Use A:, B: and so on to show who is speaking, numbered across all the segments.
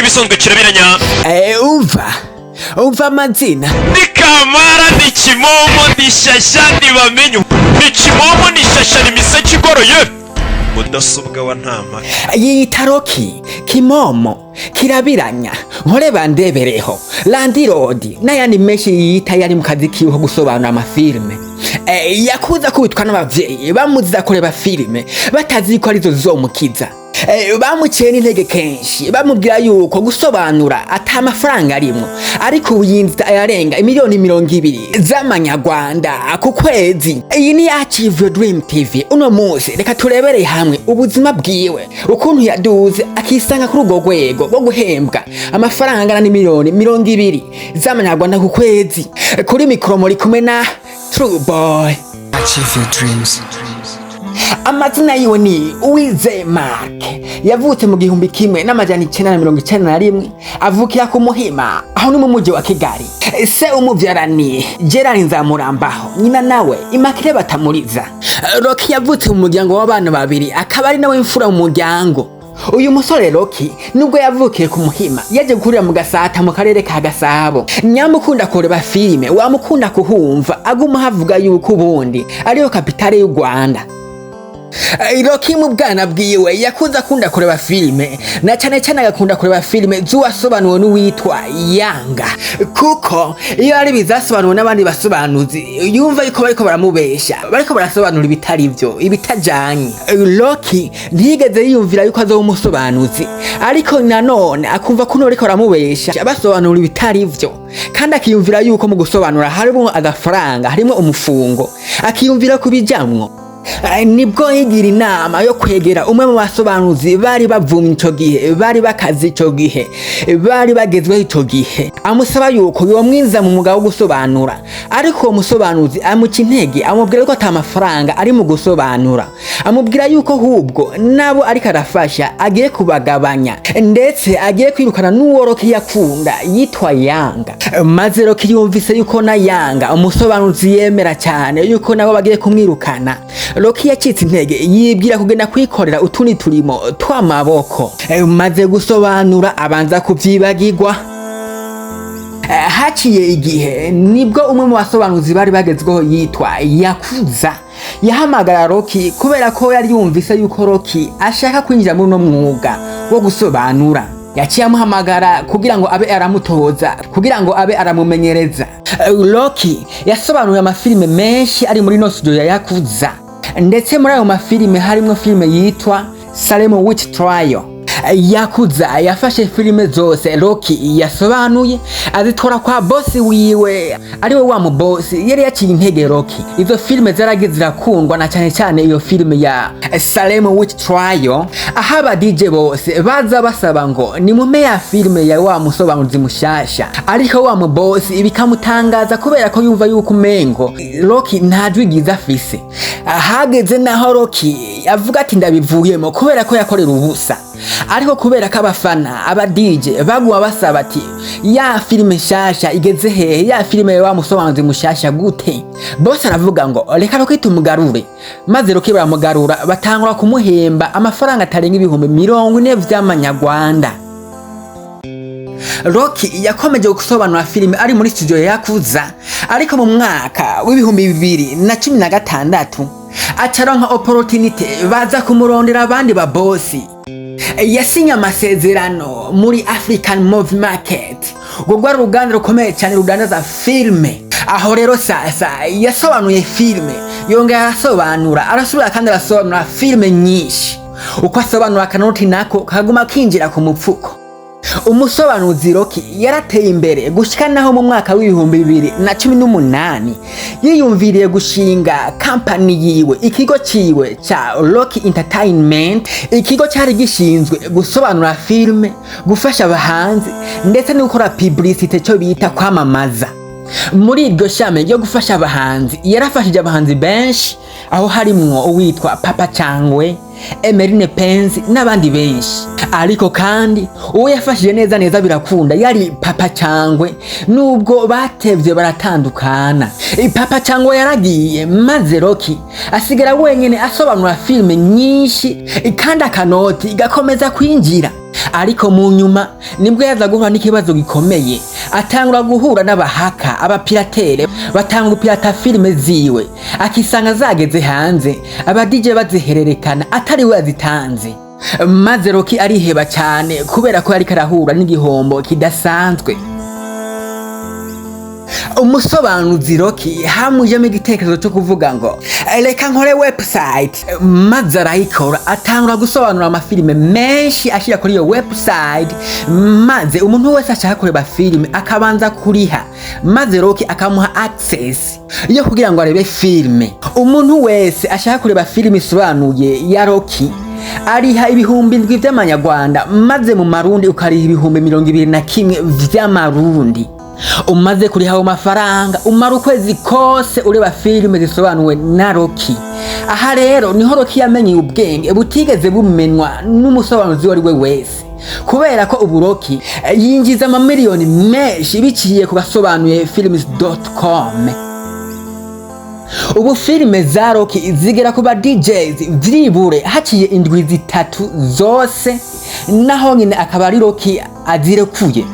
A: nk'ibisanzwe kirabiranya.
B: Umva amazina.
A: Ni Kamara, ni Kimomo, ni Shasha, ntibamenye. Ni Kimomo, ni Shasha, ni Miseke igoroye. Mudasobwa wa ntama.
B: Yiyita Roki, Kimomo, Kirabiranya, Nkore Bandebereho, Landirodi n'ayandi menshi yiyita yari mu kazi kiwe gusobanura amafilme. Yakuza kubitwa n'abavyeyi bamuziza kureba filme batazi ko arizo zomukiza. Bamuciye n'intege kenshi bamubwira yuko gusobanura ata amafaranga arimwo, ariko Yinjiza ayarenga miliyoni 200 z'amanyarwanda ku kwezi. Iyi ni Achieve Dream TV. Uno munsi reka turebere hamwe ubuzima bwiwe ukuntu yaduze akisanga kuri urwo rwego rwo guhembwa amafaranga na miliyoni 200 z'amanyarwanda ku kwezi. Kuri mikoro muri kumwe na True Boy.
C: Achieve Dreams.
B: Amazina yiwe ni Uwizeye Mark. Yavutse mu 1991, avukira ku Muhima aho ni mu mujyi wa Kigali. Se umuvyara ni Gerard Nzamurambaho, nyina nawe Imakire Batamuriza. Roki yavutse mu muryango w'abana babiri, akaba ari nawe imfura mu muryango. Uyu musore Roki nubwo yavukiye ku Muhima yaje gukurira mu Gasata mu karere ka Gasabo. Nyamukunda kureba filime, wamukunda kuhumva aguma havuga yuko ubundi ariyo kapitale y'u Rwanda. Roki mu bwana bwiwe yakuza akunda kureba filime, na cyane cyane agakunda kureba filime zuwasobanuwe n'uwitwa Yanga, kuko iyo ari bizasobanuwe n'abandi basobanuzi yumva yuko bariko baramubesha, bariko barasobanura ibitari byo, ibitajanye. Roki ntigeze yiyumvira yuko azo umusobanuzi, ariko nanone akumva ko bariko baramubesha basobanura ibitari byo, kandi akiyumvira yuko mu gusobanura harimo agafaranga, harimo umufungo, akiyumvira kubijamwo. Nibwo yigira inama yo kwegera umwe mu basobanuzi bari bavumye ico gihe, bari bakazi ico gihe, bari bagezweho ico gihe, amusaba yuko yomwiza mu mwuga wo gusobanura. Ariko uwo musobanuzi amuca intege, amubwira ko ata mafaranga ari mu gusobanura, amubwira yuko hubwo nabo ariko arafasha agiye kubagabanya, ndetse agiye kwirukana n'uwo Roki yakunda yitwa Yanga. Maze Roki yumvise yuko na Yanga umusobanuzi yemera cyane yuko nabo bagiye kumwirukana. Roki yacitse intege, yibwira kugenda kwikorera utundi turimo tw'amaboko. Maze gusobanura abanza kuvyibagirwa. Haciye igihe nibwo umwe mu basobanuzi bari bagezweho yitwa Yakuza yahamagara Roki kubera ko yari yumvise yuko Roki ashaka kwinjira muri no mwuga wo gusobanura. Yaciye amuhamagara kugira ngo abe aramutoza, kugira ngo abe aramumenyereza. Roki yasobanuye amafilime menshi ari muri no studio ya Yakuza, ndetse muri ayo mafilime harimo filime yitwa Salem Witch Trial. Yakuza yafashe filime zose Roki yasobanuye azitora kwa bosi wiwe, ariwe wa mu bosi yari yaciye intege Roki. Izo filime zaragize zirakundwa, na cyane cyane iyo filime ya Salem Witch Trial, aho aba DJ bose baza basaba ngo ni mume ya filime ya wa musobanuzi mushasha, ariko wa mu bosi bikamutangaza kubera ko yumva yuko umengo Roki nta jwi ryiza afise. Hageze naho Roki avuga ati ndabivuyemo kubera ko yakorera ubusa, ariko kubera ko abafana aba DJ bagwa basaba ati ya filime nshasha igeze hehe, ya filime wa musobanuzi mushasha gute. Boss aravuga ngo reka Roki tumugarure. Maze Roki baramugarura, batangura kumuhemba amafaranga atarenga 40,000 vy'amanyarwanda. Roki yakomeje gusobanura filime ari muri studio ya Yakuza, ariko mu mwaka w'2016 acaronka opportunity baza kumurondera abandi ba bosi. Yasinya amasezerano muri African Movie Market, rwo ruganda rukomeye cyane rudandaza filime. Aho rero sasa yasobanuye filime, yongera arasubira kandi arasobanura filime nyinshi. Uko asobanura akanoti nako kaguma kinjira ku mupfuko. Umusobanuzi Roki yarateye imbere gushika naho mu mwaka w'2018 yiyumviriye gushinga company yiwe, ikigo ciwe cha Roki Entertainment. Ikigo cyari gishinzwe gusobanura filime, gufasha abahanzi, ndetse no gukora publicity cyo bita kwamamaza. Muri iryo shame ryo gufasha abahanzi yarafashije abahanzi benshi, aho harimwo uwitwa Papa Changwe, Emerine Penzi n'abandi benshi. Ariko kandi uwo yafashije neza birakunda yari Papa Changwe, nubwo batevye baratandukana. Papa Changwe yaragiye, maze Roki asigara wenyene asobanura filime nyinshi, kandi akanoti gakomeza kwinjira. ariko mu nyuma nibwo yaza guhura n'ikibazo gikomeye, atangura guhura n'abahaka abapiratere batanga gupirata filime ziwe, akisanga zageze hanze aba DJ bazihererekana atari we yazitanze, maze Rocky ariheba cyane kubera ko yari karahura n'igihombo kidasanzwe. Umusobanuzi Rocky hamujemo igitekerezo cyo kuvuga ngo reka nkore website, maze arayikora atangura gusobanura amafilime menshi ashira kuri iyo website, maze umuntu wese ashaka kureba filime akabanza kuriha, maze Rocky akamuha access yo kugira ngo arebe filime. Umuntu wese ashaka kureba filime isobanuye ya Rocky ariha ibihumbi 7 by'amanyarwanda, maze mu marundi ukariha ibihumbi 21 by'amarundi. Umaze kuriha ayo mafaranga umara ukwezi kose ureba filime zisobanuwe na Rocky. Aha rero niho Rocky yamenye ubwenge butigeze bumenwa n'umusobanuzi wari we wese, kubera ko ubu Rocky yinjiza amamiliyoni menshi biciye ku Agasobanuye films.com. Ubu filime za Rocky zigera ku ba DJs vyibure haciye indwi 3 zose, naho nyine akaba ari Rocky azirekuye.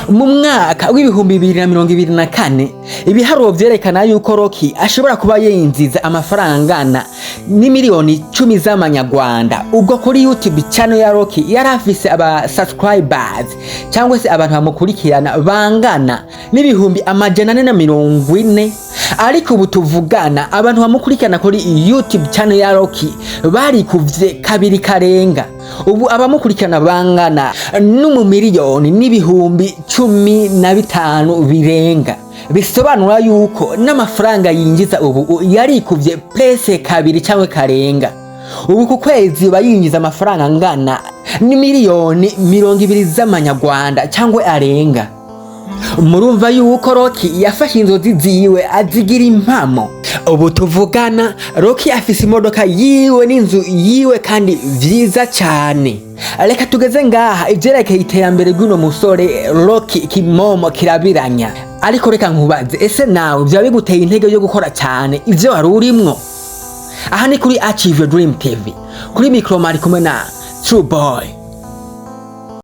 B: Mu mwaka w'ibihumbi 2024 ibiharuro vyerekana yuko Rocky ashobora kuba yinjiza amafaranga angana n'imiliyoni 10 z'amanyarwanda. Ubwo kuri YouTube channel ya Rocky yari afise aba subscribers cyangwa se abantu bamukurikirana bangana n'ibihumbi 440, ariko ubu tuvugana abantu bamukurikirana kuri YouTube channel ya Rocky bari kuvye kabiri karenga. Ubu abamukurikirana bangana n'umumiliyoni n'ibihumbi 15 birenga, bisobanura yuko n'amafaranga yinjiza ubu yari kuvye place kabiri cyangwa karenga. Ubu ku kwezi bayinjiza amafaranga angana n'imiliyoni 20 z'amanyarwanda cyangwa arenga. Murumva yuko Rocky yafashe inzozi ziwe azigira impamo. Ubu tuvugana Rocky afise imodoka yiwe n'inzu yiwe kandi vyiza cyane. Reka tugeze ngaha ivyerekeye iterambere ry'uno musore Rocky kimomo kirabiranya. Ariko reka nkubaze, ese nawe byaba biguteye intege yo gukora cyane ivyo wari urimwo? Aha ni kuri Achieve Your Dream TV, kuri micro mari kumwe na True Boy.